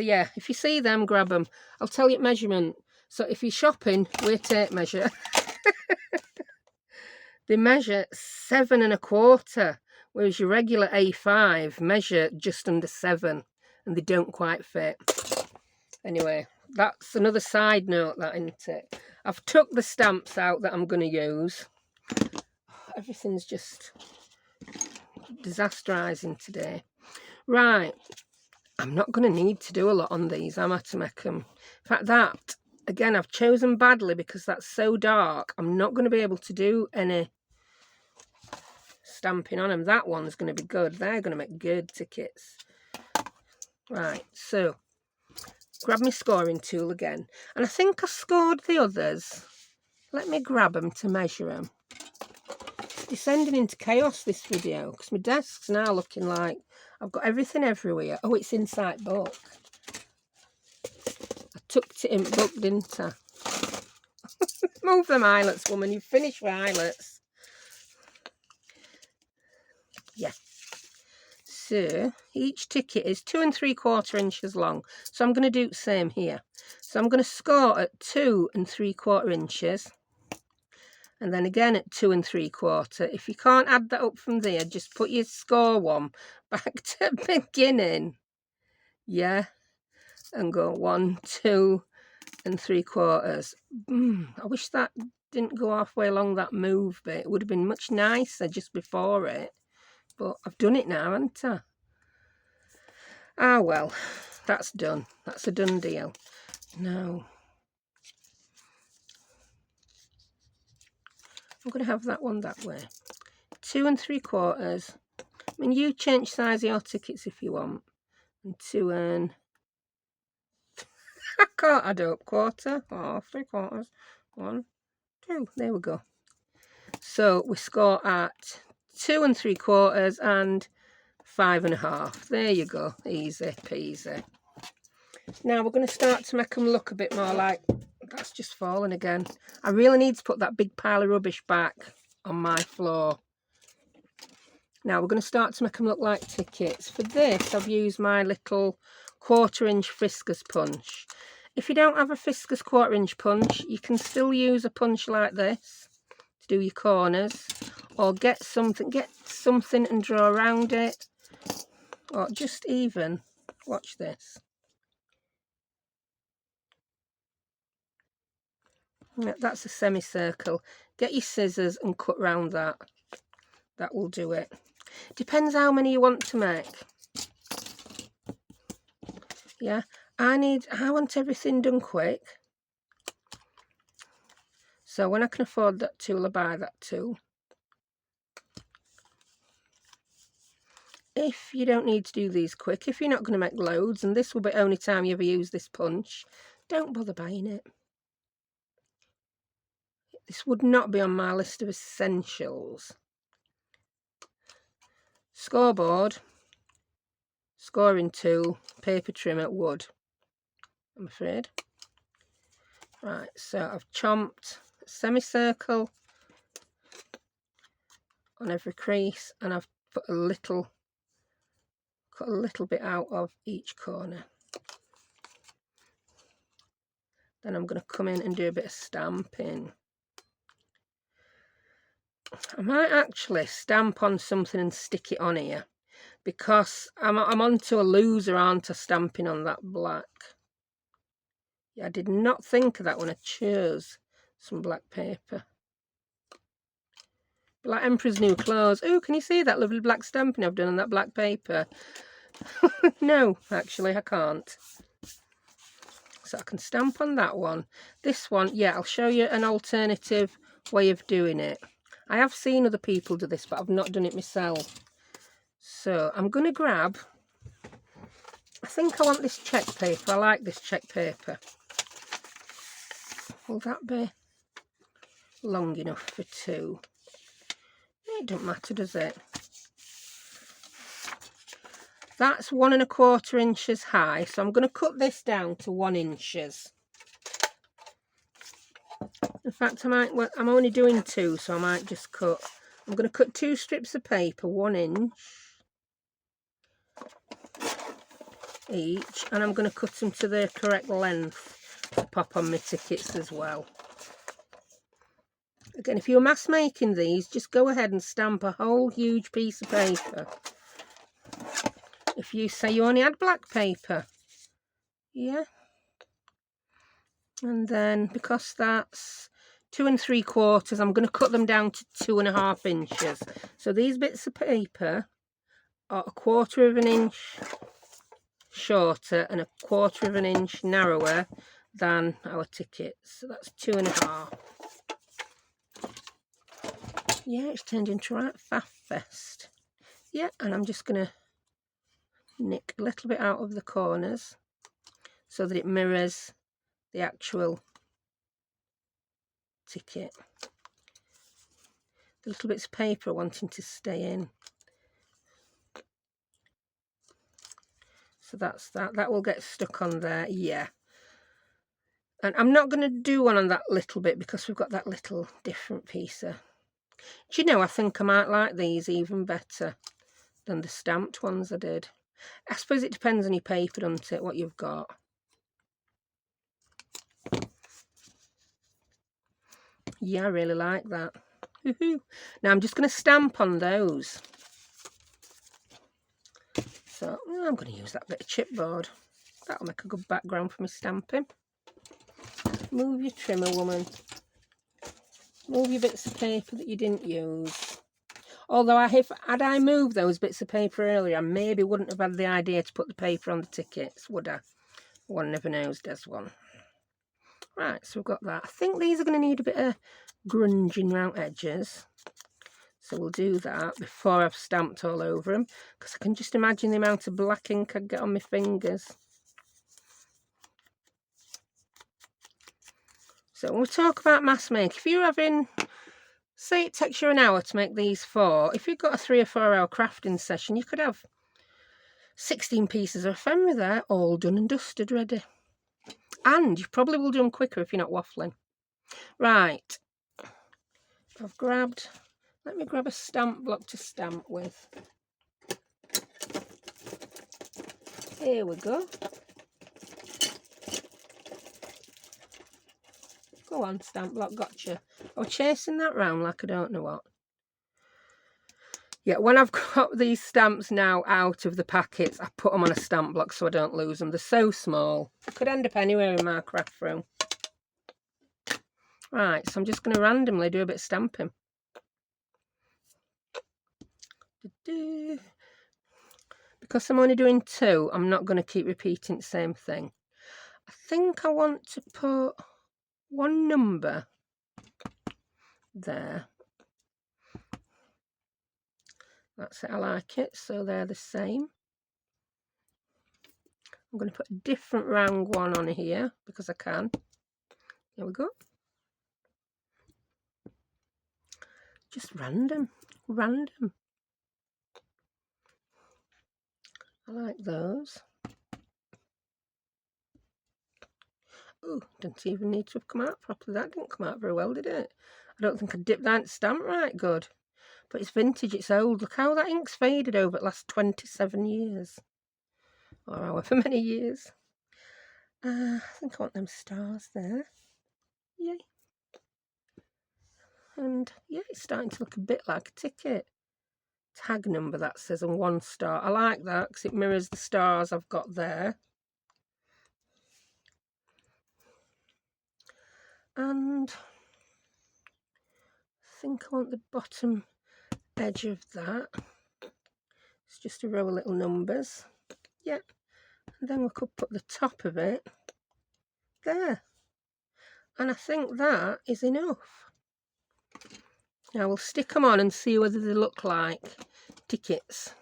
S1: yeah, if you see them, grab them. I'll tell you measurement. So if you're shopping with a tape measure, they measure 7 1/4. Whereas your regular A5 measure just under 7 and they don't quite fit. Anyway, that's another side note, that, isn't it? I've took the stamps out that I'm going to use. Everything's just disasterising today. Right, I'm not going to need to do a lot on these, am I, to make them? In fact, that, again, I've chosen badly because that's so dark. I'm not going to be able to do any stamping on them. That one's going to be good. They're going to make good tickets. Right, so grab my scoring tool again, and I think I scored the others. Let me grab them to measure them. It's descending into chaos, this video, because my desk's now looking like I've got everything everywhere. Oh, it's inside book. I tucked it in book, didn't I? Move them eyelets, woman. You've finished with eyelets. Yeah. So each ticket is 2 3/4 inches long. So I'm going to do the same here. So I'm going to score at 2 3/4 inches. And then again at 2 3/4. If you can't add that up from there, just put your score one back to beginning. Yeah. And go 1, 2 3/4. I wish that didn't go halfway along that move bit. It would have been much nicer just before it. But I've done it now, haven't I? Ah, well, that's done. That's a done deal. Now, I'm going to have that one that way. 2 3/4. I mean, you change size of your tickets if you want. And 2 and... I can't add up. 1/4, half, 3/4, 1, 2. There we go. So we score at 2 3/4 and 5 1/2. There you go. Easy peasy. Now we're going to start to make them look a bit more like... That's just fallen again. I really need to put that big pile of rubbish back on my floor. Now we're going to start to make them look like tickets. For this, I've used my little 1/4 inch Fiskars punch. If you don't have a Fiskars 1/4 inch punch, you can still use a punch like this to do your corners, or get something and draw around it, or just even, watch this. That's a semicircle. Get your scissors and cut round that. That will do it. Depends how many you want to make. Yeah, I want everything done quick. So when I can afford that tool, I buy that tool. If you don't need to do these quick, if you're not going to make loads, and this will be the only time you ever use this punch, don't bother buying it. This would not be on my list of essentials. Scoreboard, scoring tool, paper trimmer, wood, I'm afraid. Right, so I've chomped a semicircle on every crease, and I've put cut a little bit out of each corner. Then I'm going to come in and do a bit of stamping. I might actually stamp on something and stick it on here, because I'm onto a loser, aren't I, stamping on that black. Yeah, I did not think of that when I chose some black paper. Like Emperor's New Clothes. Oh, can you see that lovely black stamping I've done on that black paper? No, actually I can't. So I can stamp on that one. This one, yeah, I'll show you an alternative way of doing it. I have seen other people do this, but I've not done it myself. So I'm going to grab, I think I want this check paper. I like this check paper. Will that be long enough for 2? It doesn't matter, does it? That's 1 1/4 inches high, so I'm going to cut this down to 1 inches. In fact, I'm only doing 2, so I might just cut. I'm going to cut 2 strips of paper, 1 inch each, and I'm going to cut them to the correct length to pop on my tickets as well. Again, if you're mass making these, just go ahead and stamp a whole huge piece of paper. If you say you only had black paper, yeah. And then because that's 2 3/4, I'm going to cut them down to 2 1/2 inches. So these bits of paper are 1/4 of an inch shorter and 1/4 of an inch narrower than our tickets. So that's 2 1/2. Yeah, it's turned into right faff fest. Yeah, and I'm just going to nick a little bit out of the corners so that it mirrors the actual ticket. The little bits of paper wanting to stay in. So that's that. That will get stuck on there, yeah. And I'm not going to do one on that little bit because we've got that little different piece of... Do you know, I think I might like these even better than the stamped ones I did. I suppose it depends on your paper, doesn't it, what you've got. Yeah, I really like that. Now I'm just going to stamp on those. So I'm going to use that bit of chipboard. That'll make a good background for me stamping. Move your trimmer, woman. Move your bits of paper that you didn't use. Although had I moved those bits of paper earlier, I maybe wouldn't have had the idea to put the paper on the tickets, would I? One never knows, does one. Right, so we've got that. I think these are going to need a bit of grunging round edges. So we'll do that before I've stamped all over them, because I can just imagine the amount of black ink I'd get on my fingers. So when we talk about mass make, if you're having, say it takes you an hour to make these 4, if you've got a 3 or 4 hour crafting session, you could have 16 pieces of ephemera there, all done and dusted, ready. And you probably will do them quicker if you're not waffling. Right, I've grabbed... Let me grab a stamp block to stamp with. Here we go. Go on, stamp block, gotcha. I was chasing that round like I don't know what. Yeah, when I've got these stamps now out of the packets, I put them on a stamp block so I don't lose them. They're so small. They could end up anywhere in my craft room. Right, so I'm just going to randomly do a bit of stamping. Because I'm only doing 2, I'm not going to keep repeating the same thing. I think I want to put 1 number there. That's it, I like it. So they're the same. I'm going to put a different round one on here because I can. Here we go. Just random. I like those. Oh, didn't even need to have come out properly. That didn't come out very well, did it? I don't think I dipped that stamp right good. But it's vintage, it's old. Look how that ink's faded over the last 27 years. Or however many years. I think I want them stars there. Yay. And yeah, it's starting to look a bit like a ticket. Tag number that says, and 1 star. I like that because it mirrors the stars I've got there. And I think I want the bottom edge of that. It's just a row of little numbers. Yeah. And then we could put the top of it there. And I think that is enough. Now we'll stick them on and see whether they look like tickets.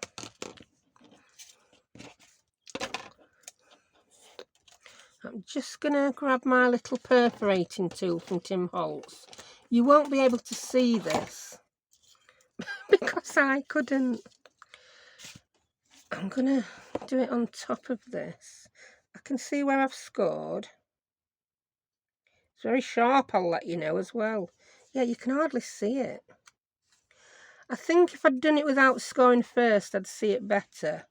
S1: I'm just going to grab my little perforating tool from Tim Holtz. You won't be able to see this because I couldn't. I'm going to do it on top of this. I can see where I've scored. It's very sharp, I'll let you know as well. Yeah, you can hardly see it. I think if I'd done it without scoring first, I'd see it better.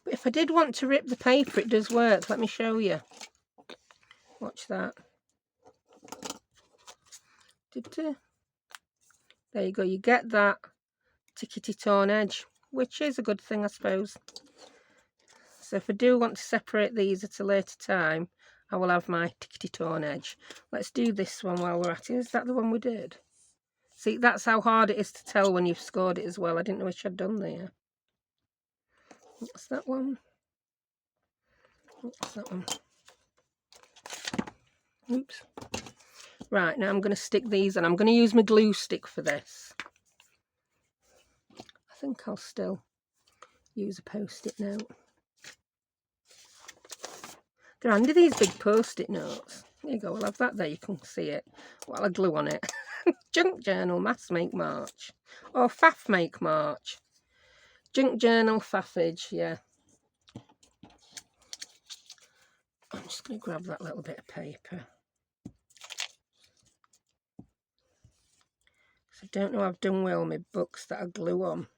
S1: But if I did want to rip the paper, it does work. Let me show you. Watch that. There you go. You get that tickety torn edge, which is a good thing, I suppose. So if I do want to separate these at a later time, I will have my tickety torn edge. Let's do this one while we're at it. Is that the one we did? See, that's how hard it is to tell when you've scored it as well. I didn't know which I'd done there. What's that one? What's that one? Oops. Right, now I'm going to stick these on. I'm going to use my glue stick for this. I think I'll still use a post-it note. They're handy, these big post-it notes. There you go, we'll have that there, you can see it while I glue on it. Junk journal, maths make March. Or faff make March. Junk journal, faffage, yeah. I'm just going to grab that little bit of paper. I don't know I've done well my books that I glue on.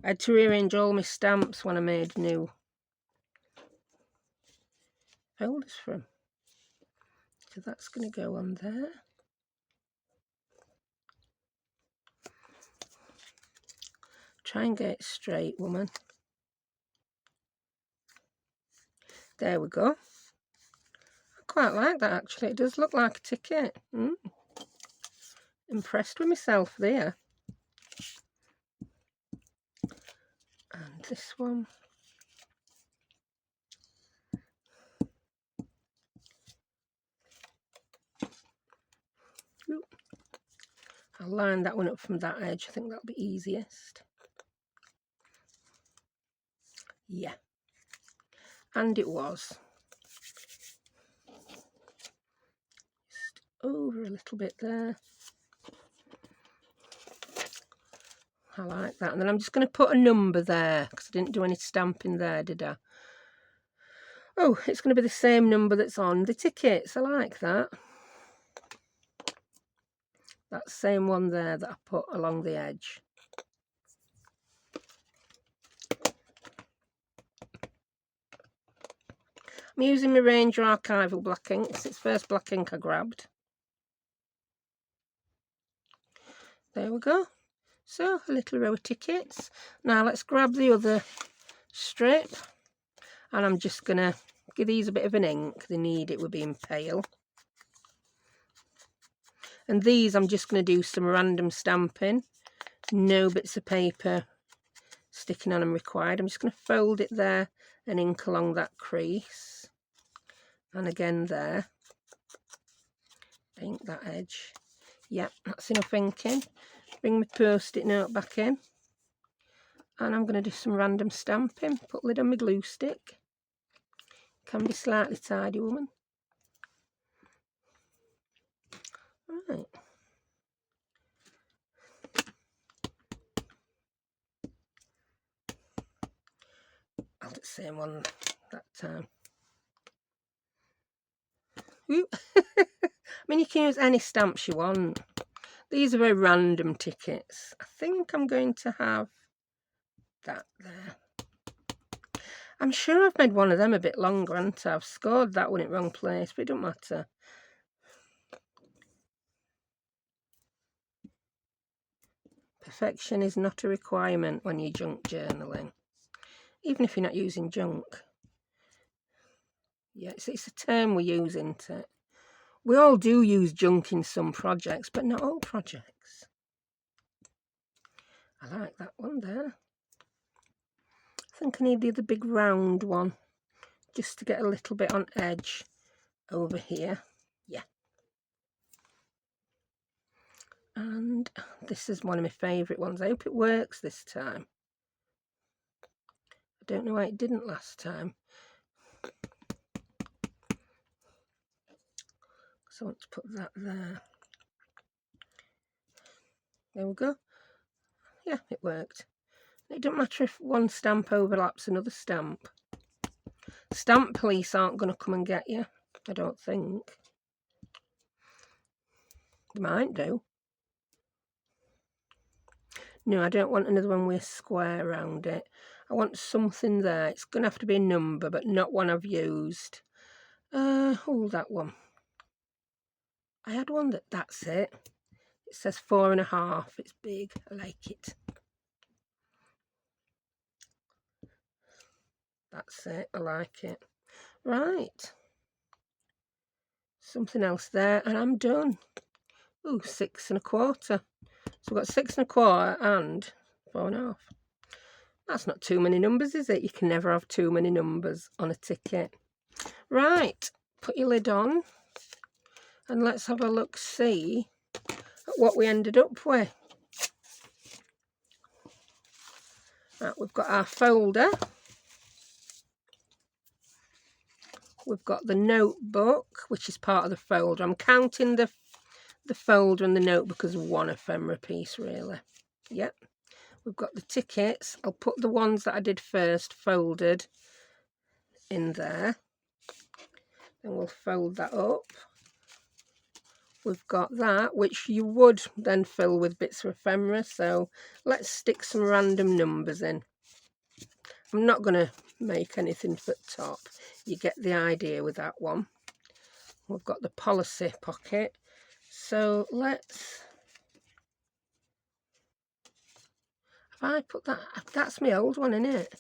S1: I had to rearrange all my stamps when I made new folders for them. So that's going to go on there. Try and get it straight, woman. There we go. I quite like that actually. It does look like a ticket. Impressed with myself there. And this one. I'll line that one up from that edge. I think that'll be easiest. Yeah. And it was. Just over a little bit there. I like that. And then I'm just going to put a number there because I didn't do any stamping there, did I? Oh, it's going to be the same number that's on the tickets. I like that. That same one there that I put along the edge. I'm using my Ranger Archival black ink. It's its first black ink I grabbed. There we go. So, a little row of tickets. Now let's grab the other strip. And I'm just going to give these a bit of an ink. They need it with being pale. And these I'm just going to do some random stamping. No bits of paper sticking on them required. I'm just going to fold it there and ink along that crease. And again there. Ink that edge. Yep, that's enough inking. Bring my post-it note back in. And I'm going to do some random stamping. Put lid on my glue stick. Can be slightly tidy, woman. Right. I'll do the same one that time. I mean, you can use any stamps you want. These are very random tickets. I think I'm going to have that there. I'm sure I've made one of them a bit longer, haven't I? I've scored that one in the wrong place, but it don't matter. Perfection is not a requirement when you're junk journaling, even if you're not using junk. Yeah, it's a term we use, isn't it? We all do use junk in some projects, but not all projects. I like that one there. I think I need the other big round one, just to get a little bit on edge over here. Yeah. And this is one of my favourite ones. I hope it works this time. don't know why it didn't last time. So I want to put that there. There we go. Yeah, it worked. It doesn't matter if one stamp overlaps another stamp. Stamp police aren't going to come and get you, I don't think. They might do. No, I don't want another one with a square around it. I want something there. It's going to have to be a number, but not one I've used. Oh, that one. I had one that's it. It says 4.5. It's big. I like it. That's it. I like it. Right. Something else there, and I'm done. Ooh, 6.25. So we've got 6.25 and 4.5. That's not too many numbers, is it? You can never have too many numbers on a ticket. Right. Put your lid on. And let's have a look, see at what we ended up with. Right, we've got our folder. We've got the notebook, which is part of the folder. I'm counting the folder and the notebook as one ephemera piece, really. Yep. We've got the tickets. I'll put the ones that I did first folded in there. And we'll fold that up. We've got that, which you would then fill with bits of ephemera. So let's stick some random numbers in. I'm not going to make anything for the top. You get the idea with that one. We've got the policy pocket. So let's... Have I put that... That's my old one, isn't it?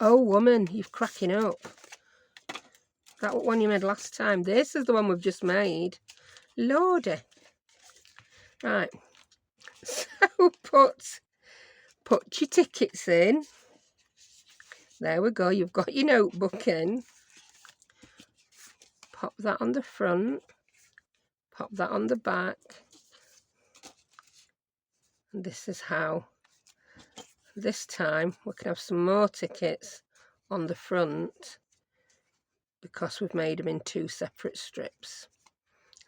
S1: Oh, woman, you're cracking up. That one you made last time. This is the one we've just made. Lordy. Right. So put your tickets in. There we go. You've got your notebook in. Pop that on the front. Pop that on the back. And this is how. This time we can have some more tickets on the front because we've made them in 2 separate strips.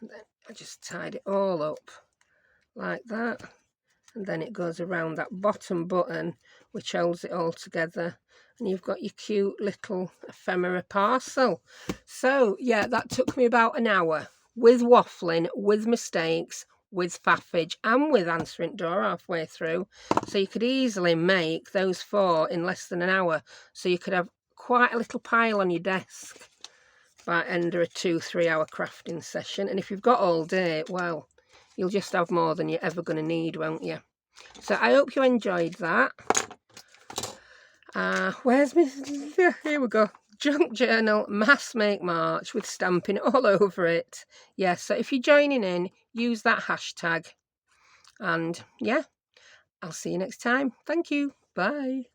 S1: And then I just tied it all up like that. And then it goes around that bottom button, which holds it all together. And you've got your cute little ephemera parcel. So, yeah, that took me about an hour with waffling, with mistakes, with faffage, and with answering door halfway through. So you could easily make those 4 in less than an hour. So you could have quite a little pile on your desk by end of a 2-3 hour crafting session. And if you've got all day, well, you'll just have more than you're ever going to need, won't you? So I hope you enjoyed that. Where's my... Here we go. Junk journal, mass make March with stamping all over it. Yeah, so if you're joining in, use that hashtag. And yeah, I'll see you next time. Thank you. Bye.